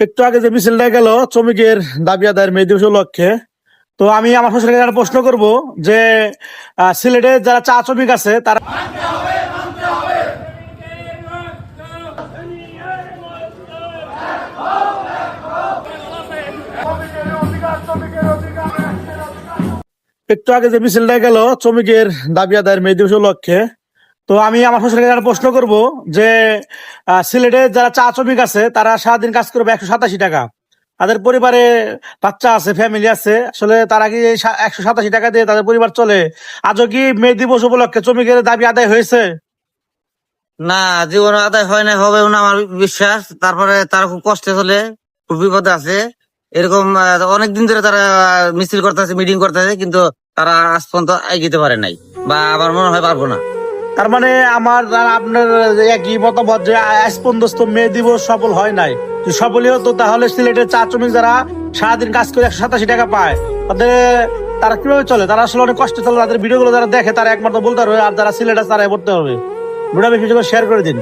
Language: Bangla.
একটু আগে যে মিছিলটা গেল শ্রমিকের দাবি আদায়ের মে দিবস উপলক্ষে, তো আমি আমার শ্বশুরকে একটা প্রশ্ন করব যে সিলেটে যারা চা শ্রমিক আছে তারা একটু আগে যে মিছিলটা গেল শ্রমিকের দাবি আদায়ের মে দিবস উপলক্ষে, তো আমি আমার শ্বশুরকে একটা প্রশ্ন করব যে সিলেটে যারা চা শ্রমিক আছে তারা সারাদিন কাজ করবে 187 টাকা। তাদের পরিবারে বাচ্চা আছে, ফ্যামিলি আছে, আসলে তারা কি এই 187 টাকা দিয়ে তাদের পরিবার চলে? আজও কি মে দিবস উপলক্ষে শ্রমিকের দাবি আদায় হয়েছে? না, জীবন আদায় হয় না, হবে না আমার বিশ্বাস। তারপরে তারা খুব কষ্টে চলে, খুব বিপদে আছে। এরকম অনেকদিন ধরে তারা মিছিল করতেছে, মিটিং করতেছে, কিন্তু তারা আজ পর্যন্ত এগিয়ে পারে নাই, বা আমার মনে হয় পারবো না। তার মানে আমার আর আপনার একই মতামত যে আজ পর্যন্ত মে দিবস সফল হয় নাই। যদি সফলই হতো তাহলে সিলেটের চা শ্রমিক যারা সারাদিন কাজ করে 187 টাকা পায়, তাদের তারা কিভাবে চলে? তারা আসলে অনেক কষ্টে চলে। তাদের ভিডিও গুলো যারা দেখে তারা একমাত্র বলতে পারবে, আর যারা সিলেট আছে তারা বলতে হবে। ভিডিও বেশি শেয়ার করে দিন।